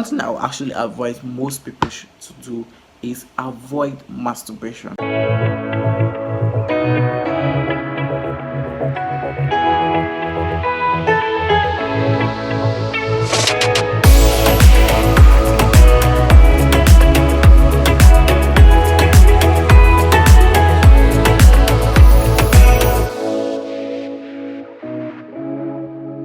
Something I will actually advise most people to do is avoid masturbation.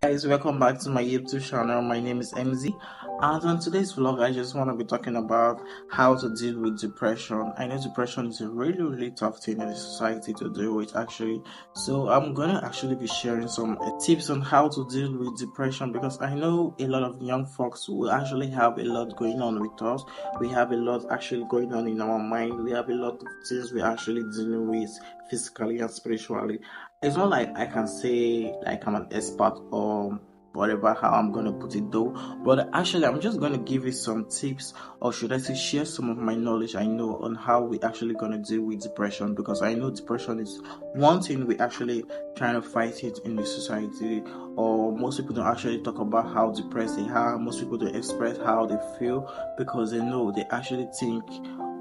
Guys, welcome back to my YouTube channel. My name is Emmzy, and on today's vlog I just want to be talking about how to deal with depression. I know depression is a really tough thing in the society to deal with actually, so I'm gonna actually be sharing some tips on how to deal with depression, because I know a lot of young folks will actually have a lot going on with us. We have a lot actually going on in our mind. We have a lot of things we're actually dealing with physically and spiritually. It's not like I can say like I'm an expert or whatever how I'm gonna put it though, but actually I'm just gonna give you some tips, or should I say share some of my knowledge I know on how we actually gonna deal with depression, because I know depression is one thing we actually trying to fight it in the society, or most people don't actually talk about how depressed they are. Most people don't express how they feel because they know they actually think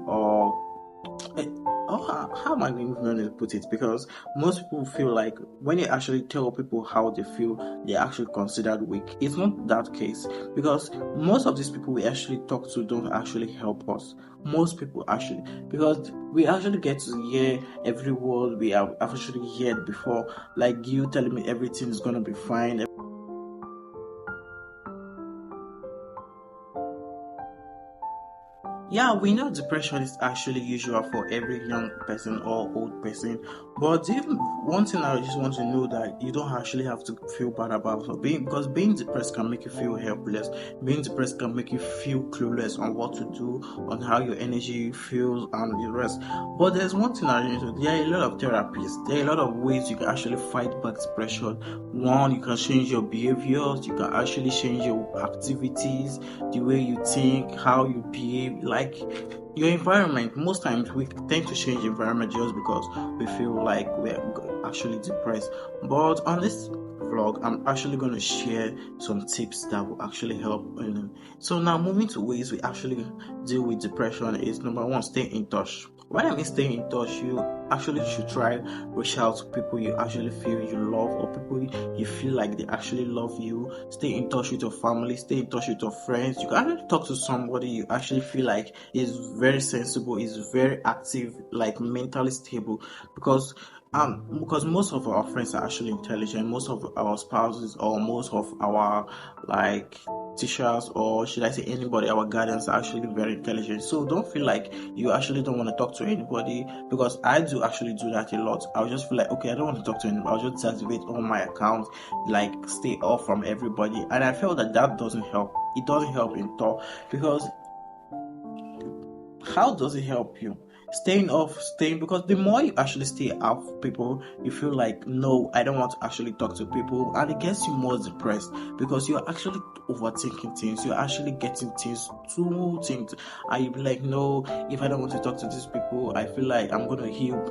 or how am I even going to put it? Because most people feel like when you actually tell people how they feel, they're actually considered weak. It's not that case, because most of these people we actually talk to don't actually help us. Most people actually, because we actually get to hear every word we have actually heard before, like you telling me everything is gonna be fine. Yeah, we know depression is actually usual for every young person or old person, but even one thing I just want to know that you don't actually have to feel bad about it, because being depressed can make you feel helpless. Being depressed can make you feel clueless on what to do, on how your energy feels, and the rest. But there's one thing I need to. There are a lot of therapies. There are a lot of ways you can actually fight back depression. One, you can change your behaviors. You can actually change your activities, the way you think, how you behave, like your environment. Most times we tend to change environment just because we feel like we're actually depressed. But on this vlog, I'm actually going to share some tips that will actually help. So now moving to ways we actually deal with depression is number one, stay in touch. When I mean stay in touch, you actually should try reach out to people you actually feel you love, or people you feel like they actually love you. Stay in touch with your family, stay in touch with your friends. You can actually talk to somebody you actually feel like is very sensible, is very active, like mentally stable, because most of our friends are actually intelligent. Most of our spouses or most of our like teachers, or should I say anybody, our guardians are actually very intelligent. So don't feel like you actually don't want to talk to anybody, because I do actually do that a lot. I'll just feel like, okay, I don't want to talk to anybody, I'll just deactivate all my accounts, like stay off from everybody. And I felt that that doesn't help. It doesn't help in all, because how does it help you? Staying off, staying, because the more you actually stay off people, you feel like, no, I don't want to actually talk to people, and it gets you more depressed, because you're actually overthinking things, you're actually getting things too things, and you be like, no, if I don't want to talk to these people, I feel like I'm gonna heal.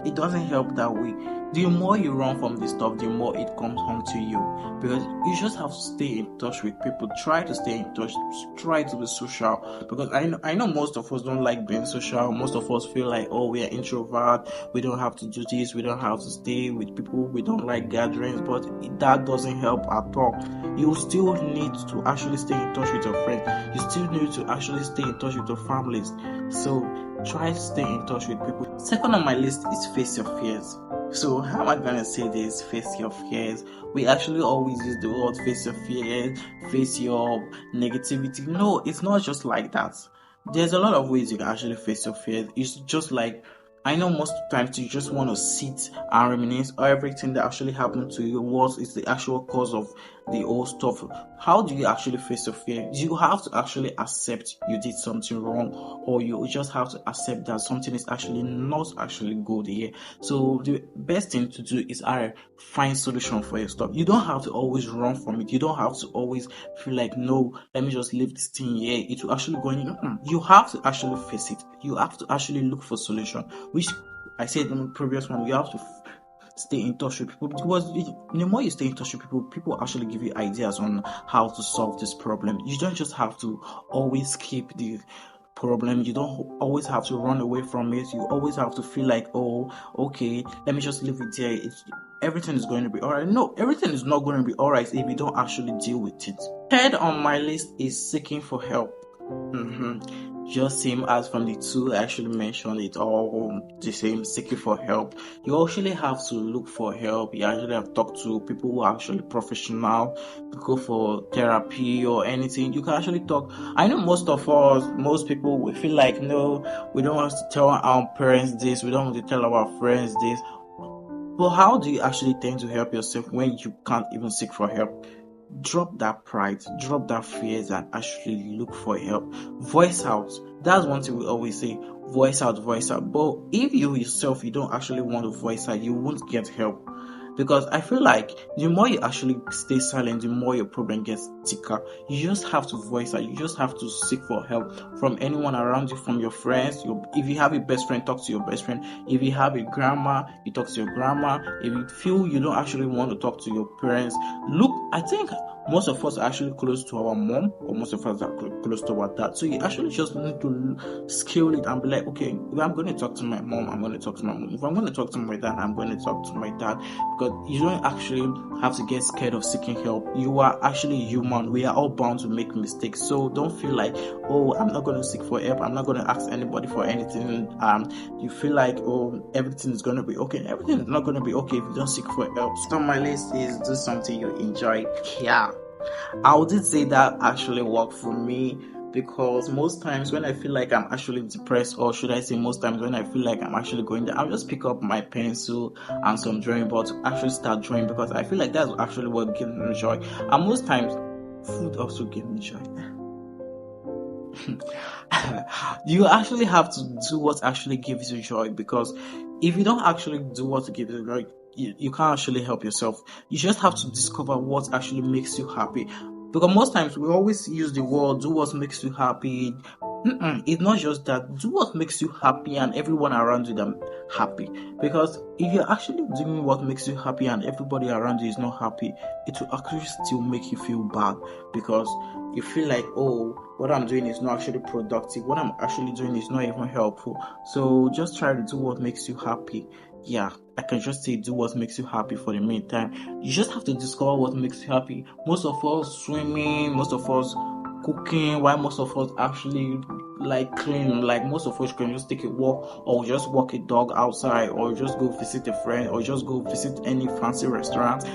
It doesn't help that way. The more you run from this stuff, the more it comes home to you, because you just have to stay in touch with people. Try to stay in touch, try to be social, because I know most of us don't like being social. Most of us feel like, oh, we are introvert, we don't have to do this, we don't have to stay with people, we don't like gatherings, but that doesn't help at all. You still need to actually stay in touch with your friends, you still need to actually stay in touch with your families. So try to stay in touch with people. Second on my list is face your fears. So how am I gonna say this? Face your fears. We actually always use the word face your fears, face your negativity. No, it's not just like that. There's a lot of ways you can actually face your fears. It's just like, I know most times you just want to sit and reminisce everything that actually happened to you. What is the actual cause of the whole stuff? How do you actually face your fear? You have to actually accept you did something wrong, or you just have to accept that something is actually not actually good here. So the best thing to do is find solution for your stuff. You don't have to always run from it. You don't have to always feel like, no, let me just leave this thing here. It will actually go in. You have to actually face it. You have to actually look for solution, which I said in the previous one. You have to stay in touch with people, because the more you stay in touch with people, people actually give you ideas on how to solve this problem. You don't just have to always keep the problem, you don't always have to run away from it, you always have to feel like, oh, okay, let me just leave it there, everything is going to be all right. No, everything is not going to be all right if you don't actually deal with it. Third on my list is seeking for help. Just same as from the two I actually mentioned, it all the same, seeking for help. You actually have to look for help. You actually have to talk to people who are actually professional, go for therapy or anything. You can actually talk. I know most people, we feel like, no, we don't want to tell our parents this, we don't want to tell our friends this. But how do you actually tend to help yourself when you can't even seek for help? Drop that pride, drop that fears, and actually look for help. Voice out. That's one thing we always say. Voice out, voice out. But if you yourself, you don't actually want to voice out, you won't get help. Because I feel like the more you actually stay silent, the more your problem gets thicker. You just have to voice out. You just have to seek for help from anyone around you, from your friends. If you have a best friend, talk to your best friend. If you have a grandma, you talk to your grandma. If you feel you don't actually want to talk to your parents, look, I think most of us are actually close to our mom, or most of us are close to our dad. So you actually just need to scale it and be like, okay, if I'm going to talk to my mom, I'm going to talk to my mom. If I'm going to talk to my dad, I'm going to talk to my dad. Because you don't actually have to get scared of seeking help. You are actually human. We are all bound to make mistakes. So don't feel like, oh, I'm not going to seek for help, I'm not going to ask anybody for anything. You feel like, oh, everything is going to be okay. Everything is not going to be okay if you don't seek for help. So on my list is do something you enjoy. Yeah, I would say that actually worked for me, because most times when I feel like I'm actually depressed, or should I say most times when I feel like I'm actually going there, I'll just pick up my pencil and some drawing board to actually start drawing, because I feel like that's actually what gives me joy. And most times food also gives me joy. You actually have to do what actually gives you joy, because if you don't actually do what gives you joy, you can't actually help yourself. You just have to discover what actually makes you happy, because most times we always use the word do what makes you happy. It's not just that. Do what makes you happy and everyone around you them happy. Because if you're actually doing what makes you happy and everybody around you is not happy, it will actually still make you feel bad, because you feel like, oh, what I'm doing is not actually productive, what I'm actually doing is not even helpful. So just try to do what makes you happy. Yeah, I can just say do what makes you happy for the meantime. You just have to discover what makes you happy. Most of us swimming, most of us cooking, while most of us actually like clean. Like most of us can just take a walk, or just walk a dog outside, or just go visit a friend, or just go visit any fancy restaurant.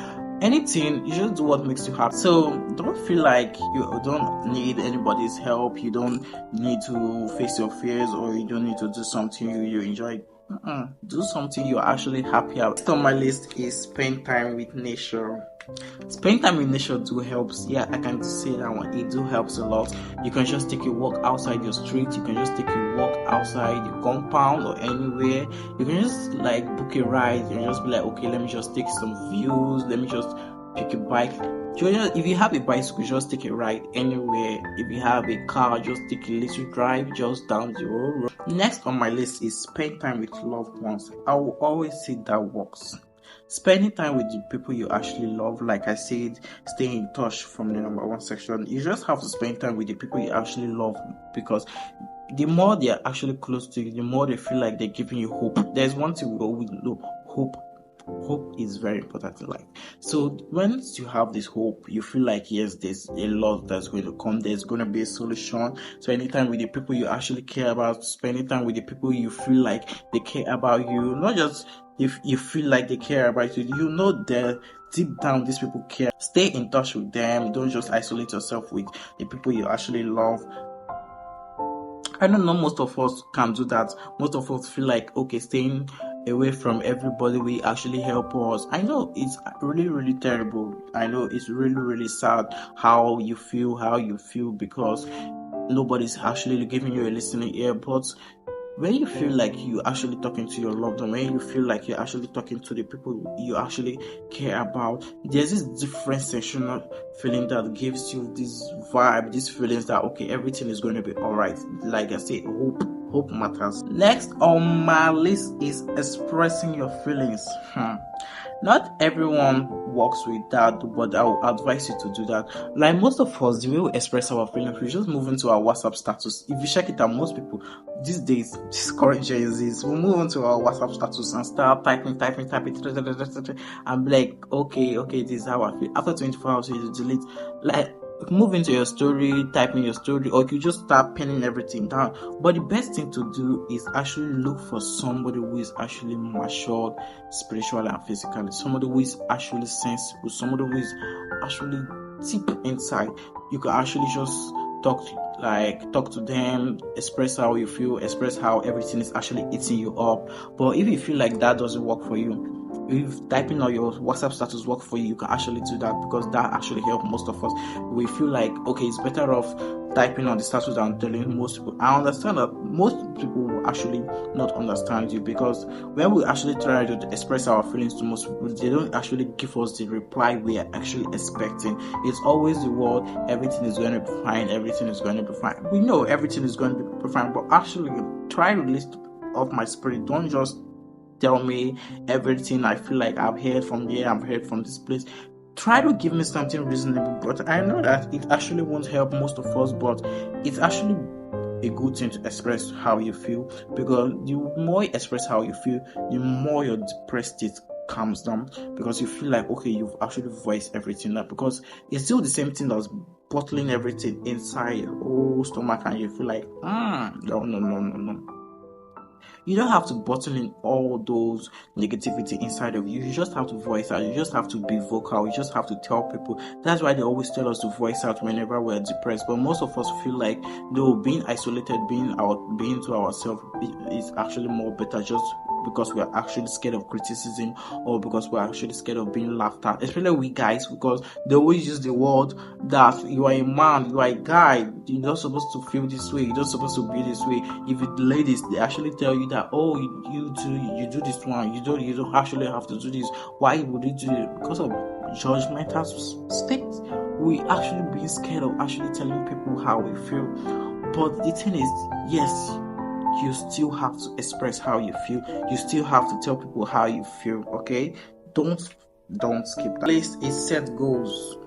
Anything, you just do what makes you happy. So don't feel like you don't need anybody's help, you don't need to face your fears, or you don't need to do something you enjoy. Do something you're actually happy about. Next on my list is spend time with nature. Spend time with nature do helps. Yeah, I can say that one. It do helps a lot. You can just take a walk outside your street. You can just take a walk outside your compound or anywhere. You can just like book a ride and just be like, okay, let me just take some views. Let me just pick a bike. If you have a bicycle, just take a ride anywhere. If you have a car, just take a little drive just down the road. Next on my list is spend time with loved ones. I will always say that works. Spending time with the people you actually love, like I said, stay in touch from the number one section. You just have to spend time with the people you actually love, because the more they are actually close to you, the more they feel like they're giving you hope. There's one thing we always know: hope. Hope is very important in life. So once you have this hope, you feel like, yes, there's a lot that's going to come, there's going to be a solution. So anytime with the people you actually care about, spending time with the people you feel like they care about you, not just if you feel like they care about you, you know that deep down these people care. Stay in touch with them. Don't just isolate yourself with the people you actually love. I don't know, most of us can do that. Most of us feel like, okay, staying away from everybody will actually help us. I know it's really, really terrible. I know it's really, really sad how you feel, because nobody's actually giving you a listening ear. But when you feel like you're actually talking to your loved one, when you feel like you're actually talking to the people you actually care about, there's this different sensational feeling that gives you this vibe, these feelings that, okay, everything is going to be alright. Like I say, hope hope matters. Next on my list is expressing your feelings. Not everyone works with that, but I will advise you to do that. Like most of us, the way we express our feelings, we just move into our WhatsApp status. If you check it out, most people these days, this current Gen Zs, we move into our WhatsApp status and start typing, and be like, okay, this is how I feel. After 24 hours, you delete. Like, move into your story, type in your story, or you just start penning everything down. But the best thing to do is actually look for somebody who is actually matured spiritually and physically, somebody who is actually sensible, somebody who is actually deep inside. You can actually just talk to them, express how you feel, express how everything is actually eating you up. But if you feel like that doesn't work for you, if typing on your WhatsApp status work for you, you can actually do that, because that actually helps most of us. We feel like, okay, it's better off typing on the status than telling most people. I understand that most people will actually not understand you, because when we actually try to express our feelings to most people, they don't actually give us the reply we are actually expecting. It's always the word, everything is going to be fine, everything is going to be fine. We know everything is going to be fine, but actually try to list off my spirit. Don't just tell me everything I feel like I've heard from here, I've heard from this place. Try to give me something reasonable. But I know that it actually won't help most of us, but it's actually a good thing to express how you feel, because the more you express how you feel, the more your depressed state calms down, because you feel like, okay, you've actually voiced everything up, because it's still the same thing that's bottling everything inside your whole stomach, and you feel like, no. You don't have to bottle in all those negativity inside of you. You just have to voice out. You just have to be vocal. You just have to tell people. That's why they always tell us to voice out whenever we're depressed. But most of us feel like, no, being isolated, being to ourselves is actually more better, just because we are actually scared of criticism, or because we're actually scared of being laughed at. Especially we guys, because they always use the word that you are a man, you are a guy, you're not supposed to feel this way, you're not supposed to be this way. If it's ladies, they actually tell you that, oh, you do this one, you don't actually have to do this. Why would you do it? Because of judgmental state. We actually being scared of actually telling people how we feel. But the thing is, yes, you still have to express how you feel. You still have to tell people how you feel, okay? Don't skip that. Place is set goals.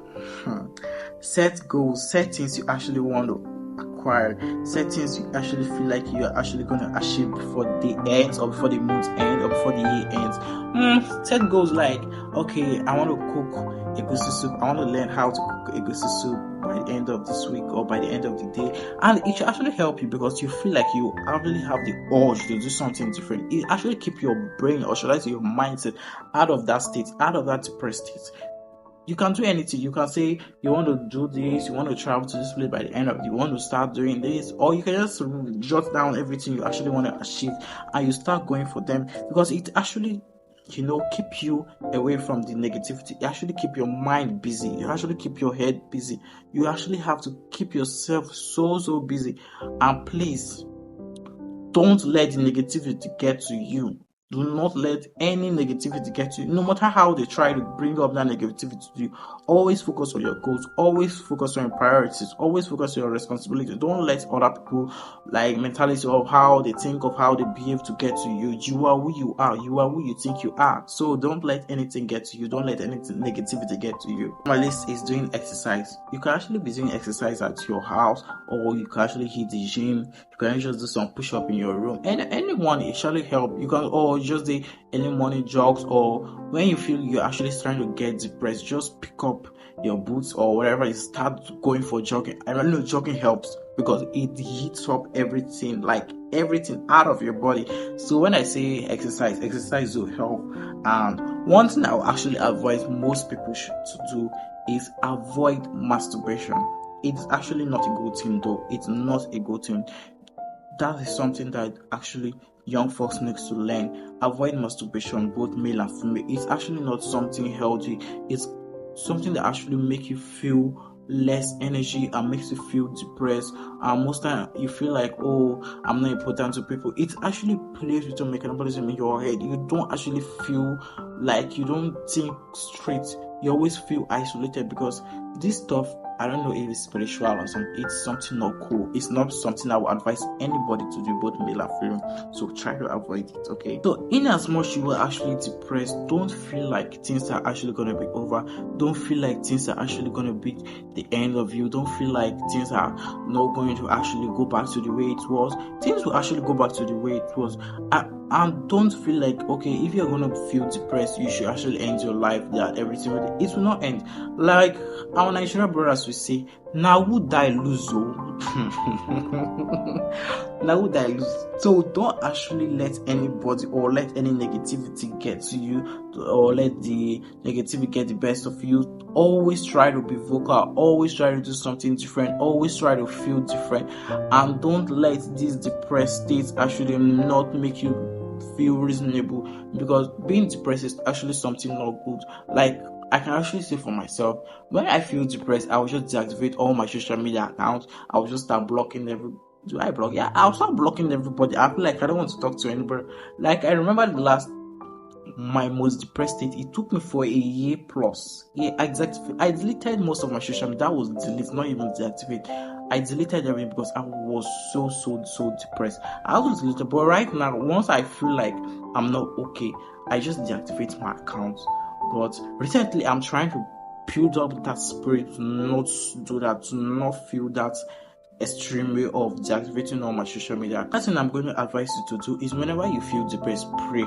Set goals, set things you actually want to acquire, set things you actually feel like you are actually going to achieve before the ends, or before the month ends, or before the year ends. Set goals like, okay, I want to cook egusi soup. I want to learn how to cook egusi soup by the end of this week, or by the end of the day. And it should actually help you, because you feel like you actually have the urge to do something different. It actually keep your brain, or should I say your mindset, out of that state, out of that depressed state. You can do anything. You can say you want to do this, you want to travel to this place by the end of it, you want to start doing this, or you can just jot down everything you actually want to achieve, and you start going for them, because it actually keep you away from the negativity. You actually keep your mind busy. You actually keep your head busy. You actually have to keep yourself so busy. And please, don't let the negativity get to you. Do not let any negativity get to you. No matter how they try to bring up that negativity to you, always focus on your goals. Always focus on your priorities. Always focus on your responsibilities. Don't let other people, like, mentality of how they think, of how they behave to get to you. You are who you are. You are who you think you are. So don't let anything get to you. Don't let any negativity get to you. My list is doing exercise. You can actually be doing exercise at your house, or you can actually hit the gym. You can just do some push-up in your room, and anyone actually help. You can, or just do any morning jogs, or when you feel you're actually trying to get depressed, just pick up your boots or whatever and start going for jogging. I know jogging helps, because it heats up everything, like everything out of your body. So when I say exercise will help. And one thing I will actually avoid most people to do is avoid masturbation. It's actually not a good thing, though. It's not a good thing. That is something that actually young folks need to learn. Avoid masturbation, both male and female. It's actually not something healthy. It's something that actually make you feel less energy and makes you feel depressed. And most time you feel like, oh, I'm not important to people. It actually plays with your metabolism in your head. You don't actually feel like, you don't think straight. You always feel isolated, because this stuff I don't know if it's spiritual or something. It's something not cool. It's not something I would advise anybody to do, both male and female. So try to avoid it, okay? So in as much you were actually depressed, don't feel like things are actually gonna be over. Don't feel like things are actually gonna be the end of you. Don't feel like things are not going to actually go back to the way it was. Things will actually go back to the way it was. And don't feel like, okay, if you're gonna feel depressed, you should actually end your life, that everything it will not end. Like our Nigerian brothers will say, now who die lose now who die lose. So don't actually let anybody or let any negativity get to you, or let the negativity get the best of you. Always try to be vocal, always try to do something different, always try to feel different, and don't let these depressed states actually not make you feel reasonable, because being depressed is actually something not good. Like I can actually say for myself, when I feel depressed, I will just deactivate all my social media accounts. I will just start blocking do I block? Yeah, I'll start blocking everybody. I feel like I don't want to talk to anybody. Like I remember my most depressed state, it took me for a year plus. Yeah, exactly. I deleted most of my social media. That was delete, not even deactivate. I deleted everything because I was so depressed. I was deleted, but right now, once I feel like I'm not okay, I just deactivate my account. But recently, I'm trying to build up that spirit to not do that, to not feel that extreme way of deactivating all my social media. That's thing I'm going to advise you to do is, whenever you feel depressed, pray.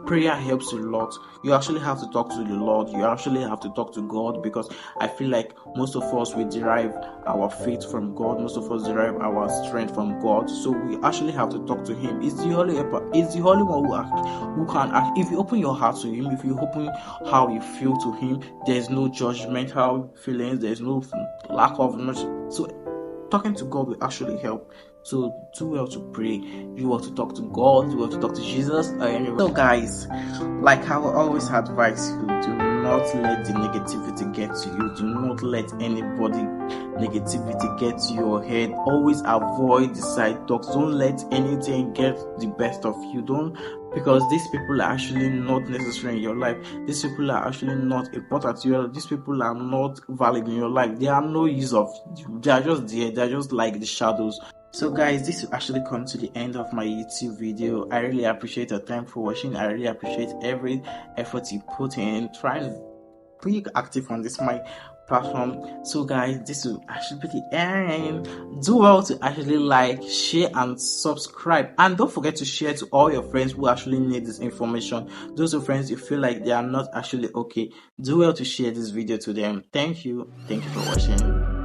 Prayer helps a lot. You actually have to talk to the Lord. You actually have to talk to God, because I feel like most of us, we derive our faith from God. Most of us derive our strength from God. So we actually have to talk to Him. It's the only one who can act. If you open your heart to Him, if you open how you feel to Him, there's no judgmental feelings. There's no lack of much. So talking to God will actually help. So do well to pray. You want to talk to God, you want to talk to Jesus. So guys, like I will always advise you, do not let the negativity get to you. Do not let anybody negativity get to your head. Always avoid the side talks. Don't let anything get the best of you. Don't, because these people are actually not necessary in your life. These people are actually not important to you. These people are not valid in your life. They are no use of you. They are just there. They are just like the shadows. So guys, this will actually come to the end of my YouTube video. I really appreciate your time for watching. I really appreciate every effort you put in trying to be active on this my platform. So guys, this will actually be the end. Do well to actually like, share and subscribe, and don't forget to share to all your friends who actually need this information. Those who friends you feel like they are not actually okay, do well to share this video to them. Thank you for watching.